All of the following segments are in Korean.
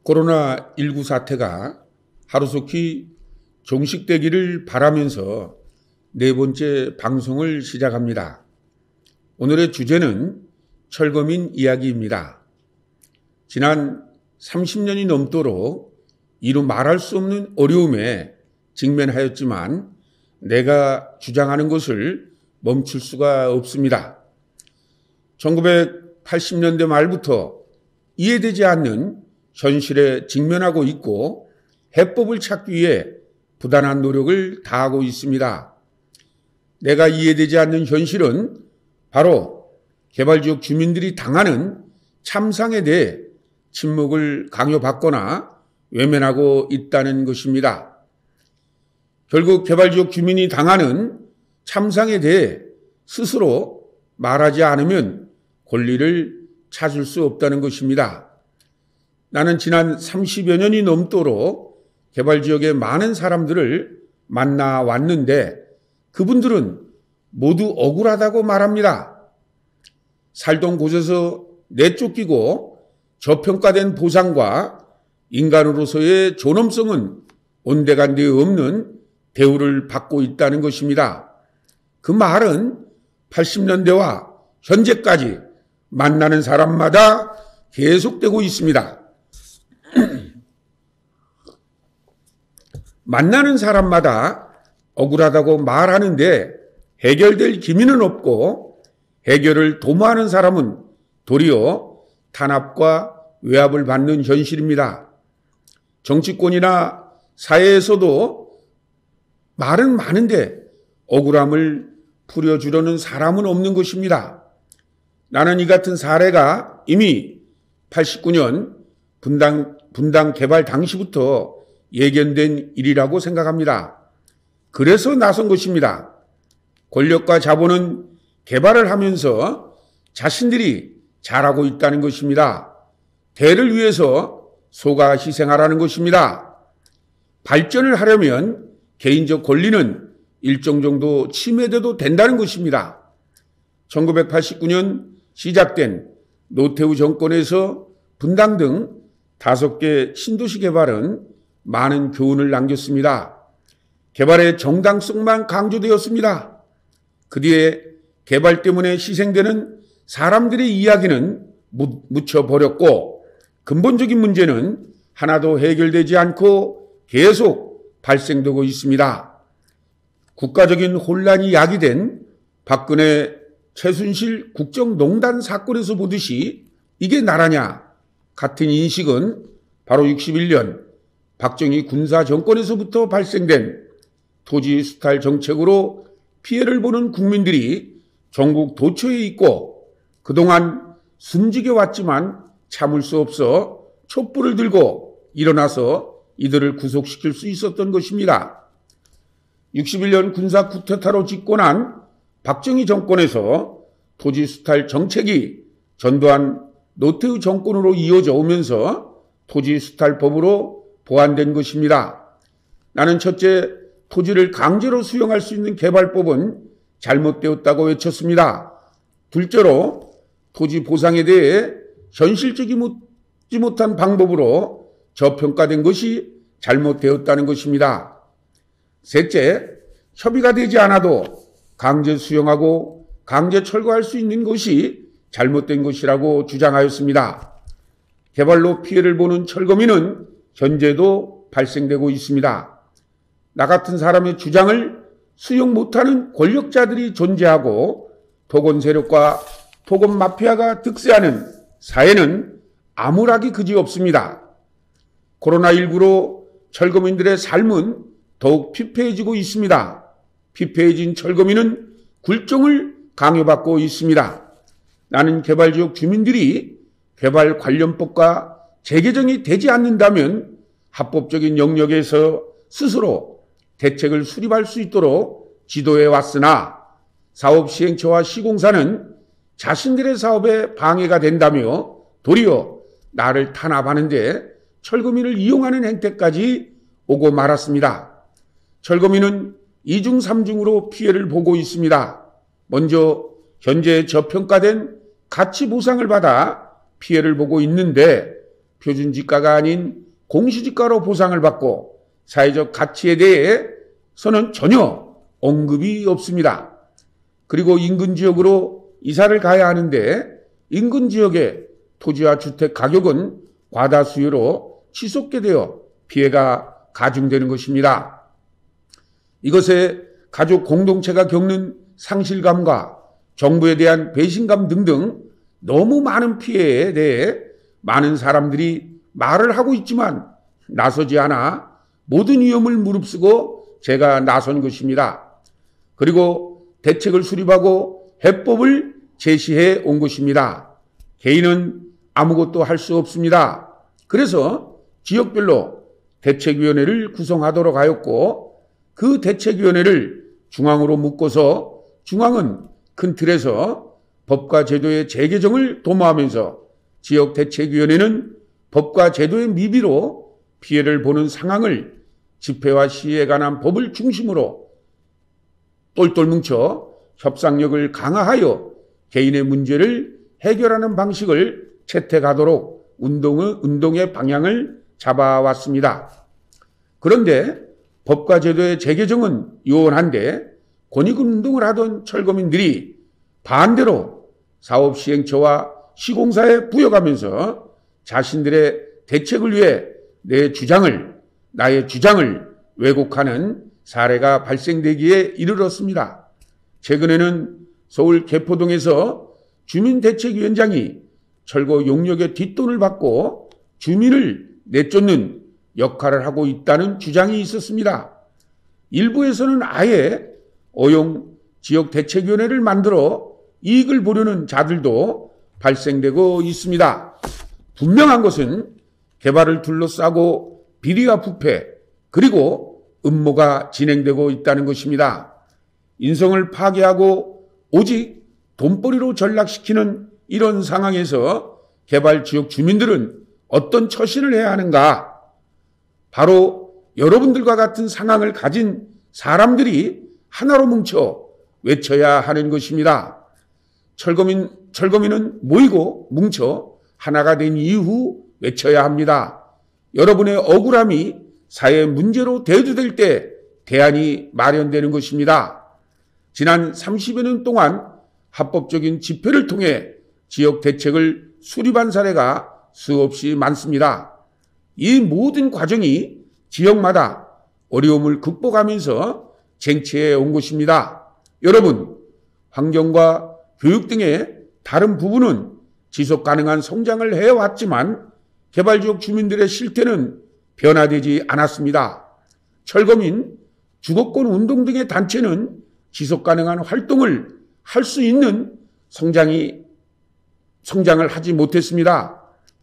코로나19 사태가 하루속히 종식되기를 바라면서 네 번째 방송을 시작합니다. 오늘의 주제는 철거민 이야기입니다. 지난 30년이 넘도록 이루 말할 수 없는 어려움에 직면하였지만 내가 주장하는 것을 멈출 수가 없습니다. 1980년대 말부터 이해되지 않는 현실에 직면하고 있고 해법을 찾기 위해 부단한 노력을 다하고 있습니다. 내가 이해되지 않는 현실은 바로 개발지역 주민들이 당하는 참상에 대해 침묵을 강요받거나 외면하고 있다는 것입니다. 결국 개발지역 주민이 당하는 참상에 대해 스스로 말하지 않으면 권리를 찾을 수 없다는 것입니다. 나는 지난 30여 년이 넘도록 개발지역의 많은 사람들을 만나왔는데 그분들은 모두 억울하다고 말합니다. 살던 곳에서 내쫓기고 저평가된 보상과 인간으로서의 존엄성은 온데간데 없는 대우를 받고 있다는 것입니다. 그 말은 80년대와 현재까지 만나는 사람마다 계속되고 있습니다. 만나는 사람마다 억울하다고 말하는데 해결될 기미는 없고 해결을 도모하는 사람은 도리어 탄압과 외압을 받는 현실입니다. 정치권이나 사회에서도 말은 많은데 억울함을 풀어주려는 사람은 없는 것입니다. 나는 이 같은 사례가 이미 89년 분당 개발 당시부터 예견된 일이라고 생각합니다. 그래서 나선 것입니다. 권력과 자본은 개발을 하면서 자신들이 잘하고 있다는 것입니다. 대를 위해서 소가 희생하라는 것입니다. 발전을 하려면 개인적 권리는 일정 정도 침해돼도 된다는 것입니다. 1989년 시작된 노태우 정권에서 분당 등 5개 신도시 개발은 많은 교훈을 남겼습니다. 개발의 정당성만 강조되었습니다. 그 뒤에 개발 때문에 희생되는 사람들의 이야기는 묻혀버렸고 근본적인 문제는 하나도 해결되지 않고 계속 발생되고 있습니다. 국가적인 혼란이 야기된 박근혜 최순실 국정농단 사건에서 보듯이 이게 나라냐 같은 인식은 바로 61년 박정희 군사정권에서부터 발생된 토지 수탈 정책으로 피해를 보는 국민들이 전국 도처에 있고 그동안 숨지겨 왔지만 참을 수 없어 촛불을 들고 일어나서 이들을 구속시킬 수 있었던 것입니다. 61년 군사 쿠데타로 집권한 박정희 정권에서 토지 수탈 정책이 전두환 노태우 정권으로 이어져 오면서 토지 수탈법으로 보완된 것입니다. 나는 첫째, 토지를 강제로 수용할 수 있는 개발법은 잘못되었다고 외쳤습니다. 둘째로, 토지 보상에 대해 현실적이지 못한 방법으로 저평가된 것이 잘못되었다는 것입니다. 셋째, 협의가 되지 않아도 강제 수용하고 강제 철거할 수 있는 것이 잘못된 것이라고 주장하였습니다. 개발로 피해를 보는 철거민은 현재도 발생되고 있습니다. 나 같은 사람의 주장을 수용 못하는 권력자들이 존재하고 토건 세력과 토건 마피아가 득세하는 사회는 암울하기 그지없습니다. 코로나19로 철거민들의 삶은 더욱 피폐해지고 있습니다. 피폐해진 철거민은 굴종을 강요받고 있습니다. 나는 개발지역 주민들이 개발 관련법과 재개정이 되지 않는다면 합법적인 영역에서 스스로 대책을 수립할 수 있도록 지도해 왔으나 사업 시행처와 시공사는 자신들의 사업에 방해가 된다며 도리어 나를 탄압하는데 철거민을 이용하는 행태까지 오고 말았습니다. 철거민은 2중 3중으로 피해를 보고 있습니다. 먼저 현재 저평가된 가치 보상을 받아 피해를 보고 있는데 표준지가가 아닌 공시지가로 보상을 받고 사회적 가치에 대해서는 전혀 언급이 없습니다. 그리고 인근 지역으로 이사를 가야 하는데 인근 지역의 토지와 주택 가격은 과다 수요로 치솟게 되어 피해가 가중되는 것입니다. 이것에 가족 공동체가 겪는 상실감과 정부에 대한 배신감 등등 너무 많은 피해에 대해 많은 사람들이 말을 하고 있지만 나서지 않아 모든 위험을 무릅쓰고 제가 나선 것입니다. 그리고 대책을 수립하고 해법을 제시해 온 것입니다. 개인은 아무것도 할 수 없습니다. 그래서 지역별로 대책위원회를 구성하도록 하였고 그 대책위원회를 중앙으로 묶어서 중앙은 큰 틀에서 법과 제도의 재개정을 도모하면서 지역대책위원회는 법과 제도의 미비로 피해를 보는 상황을 집회와 시위에 관한 법을 중심으로 똘똘 뭉쳐 협상력을 강화하여 개인의 문제를 해결하는 방식을 채택하도록 운동의 방향을 잡아왔습니다. 그런데 법과 제도의 재개정은 요원한데 권익운동을 하던 철거민들이 반대로 사업시행처와 시공사에 부여가면서 자신들의 대책을 위해 나의 주장을 왜곡하는 사례가 발생되기에 이르렀습니다. 최근에는 서울 개포동에서 주민대책위원장이 철거 용역의 뒷돈을 받고 주민을 내쫓는 역할을 하고 있다는 주장이 있었습니다. 일부에서는 아예 어용 지역대책위원회를 만들어 이익을 보려는 자들도 발생되고 있습니다. 분명한 것은 개발을 둘러싸고 비리와 부패 그리고 음모가 진행되고 있다는 것입니다. 인성을 파괴하고 오직 돈벌이로 전락시키는 이런 상황에서 개발지역 주민들은 어떤 처신을 해야 하는가? 바로 여러분들과 같은 상황을 가진 사람들이 하나로 뭉쳐 외쳐야 하는 것입니다. 철거민은 모이고 뭉쳐 하나가 된 이후 외쳐야 합니다. 여러분의 억울함이 사회 문제로 대두될 때 대안이 마련되는 것입니다. 지난 30여 년 동안 합법적인 집회를 통해 지역 대책을 수립한 사례가 수없이 많습니다. 이 모든 과정이 지역마다 어려움을 극복하면서 쟁취해 온 것입니다. 여러분, 환경과 교육 등의 다른 부분은 지속 가능한 성장을 해왔지만 개발지역 주민들의 실태는 변화되지 않았습니다. 철거민, 주거권 운동 등의 단체는 지속 가능한 활동을 할 수 있는 성장을 하지 못했습니다.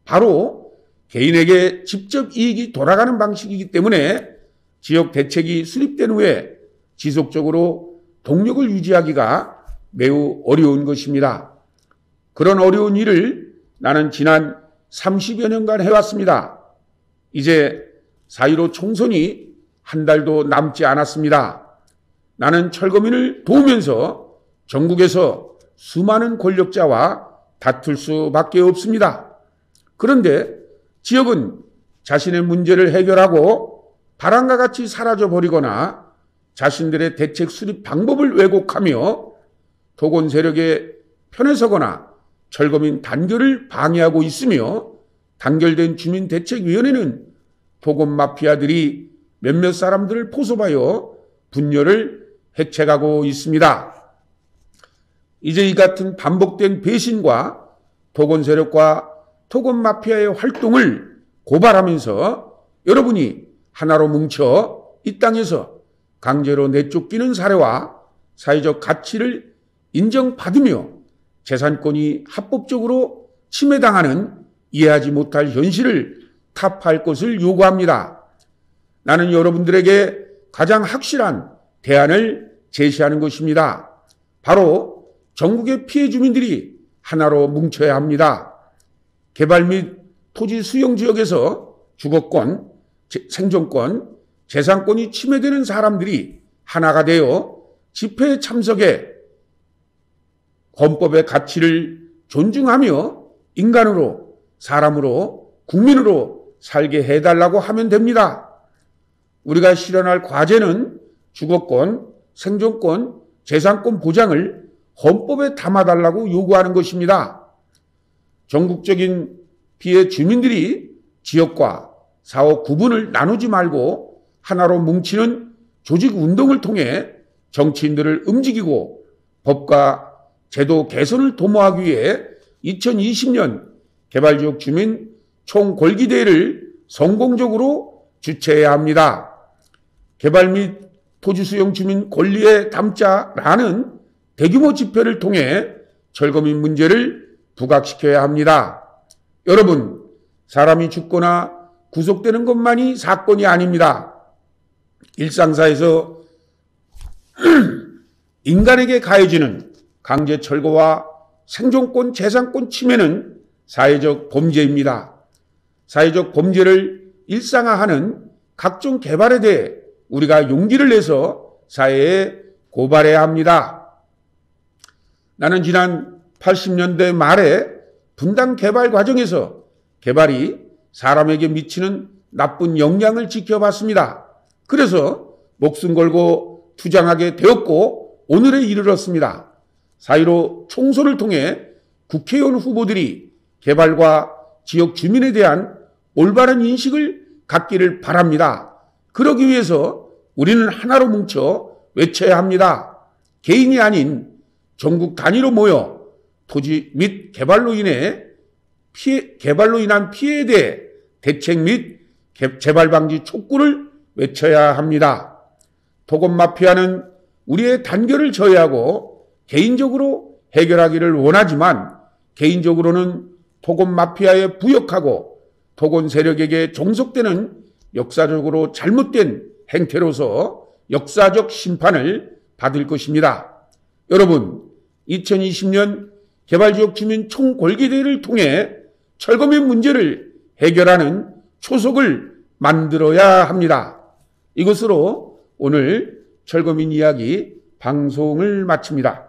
바로 개인에게 직접 이익이 돌아가는 방식이기 때문에 지역 대책이 수립된 후에 지속적으로 동력을 유지하기가 매우 어려운 것입니다. 그런 어려운 일을 나는 지난 30여 년간 해왔습니다. 이제 4.15 총선이 한 달도 남지 않았습니다. 나는 철거민을 도우면서 전국에서 수많은 권력자와 다툴 수밖에 없습니다. 그런데 지역은 자신의 문제를 해결하고 바람과 같이 사라져버리거나 자신들의 대책 수립 방법을 왜곡하며 토건 세력의 편에 서거나 철거민 단결을 방해하고 있으며 단결된 주민대책위원회는 토건 마피아들이 몇몇 사람들을 포섭하여 분열을 해책하고 있습니다. 이제 이 같은 반복된 배신과 토건 세력과 토건 마피아의 활동을 고발하면서 여러분이 하나로 뭉쳐 이 땅에서 강제로 내쫓기는 사례와 사회적 가치를 인정받으며 재산권이 합법적으로 침해당하는 이해하지 못할 현실을 타파할 것을 요구합니다. 나는 여러분들에게 가장 확실한 대안을 제시하는 것입니다. 바로 전국의 피해 주민들이 하나로 뭉쳐야 합니다. 개발 및 토지 수용 지역에서 주거권, 생존권, 재산권이 침해되는 사람들이 하나가 되어 집회에 참석해 헌법의 가치를 존중하며 인간으로, 사람으로 국민으로 살게 해달라고 하면 됩니다. 우리가 실현할 과제는 주거권, 생존권, 재산권 보장을 헌법에 담아달라고 요구하는 것입니다. 전국적인 피해 주민들이 지역과 사업 구분을 나누지 말고 하나로 뭉치는 조직 운동을 통해 정치인들을 움직이고 법과 제도 개선을 도모하기 위해 2020년 개발지역 주민 총궐기대회를 성공적으로 주최해야 합니다. 개발 및 토지 수용 주민 권리에 담자라는 대규모 집회를 통해 철거민 문제를 부각시켜야 합니다. 여러분, 사람이 죽거나 구속되는 것만이 사건이 아닙니다. 일상사에서 인간에게 가해지는 강제 철거와 생존권, 재산권 침해는 사회적 범죄입니다. 사회적 범죄를 일상화하는 각종 개발에 대해 우리가 용기를 내서 사회에 고발해야 합니다. 나는 지난 80년대 말에 분당 개발 과정에서 개발이 사람에게 미치는 나쁜 영향을 지켜봤습니다. 그래서 목숨 걸고 투쟁하게 되었고 오늘에 이르렀습니다. 4.15 총선을 통해 국회의원 후보들이 개발과 지역 주민에 대한 올바른 인식을 갖기를 바랍니다. 그러기 위해서 우리는 하나로 뭉쳐 외쳐야 합니다. 개인이 아닌 전국 단위로 모여 토지 및 개발로 인한 피해에 대해 대책 및 재발 방지 촉구를 외쳐야 합니다. 토건 마피아는 우리의 단결을 저해하고 개인적으로 해결하기를 원하지만 개인적으로는 토건 마피아에 부역하고 토건 세력에게 종속되는 역사적으로 잘못된 행태로서 역사적 심판을 받을 것입니다. 여러분, 2020년 개발지역 주민 총궐기대회를 통해 철거민 문제를 해결하는 초석을 만들어야 합니다. 이것으로 오늘 철거민 이야기 방송을 마칩니다.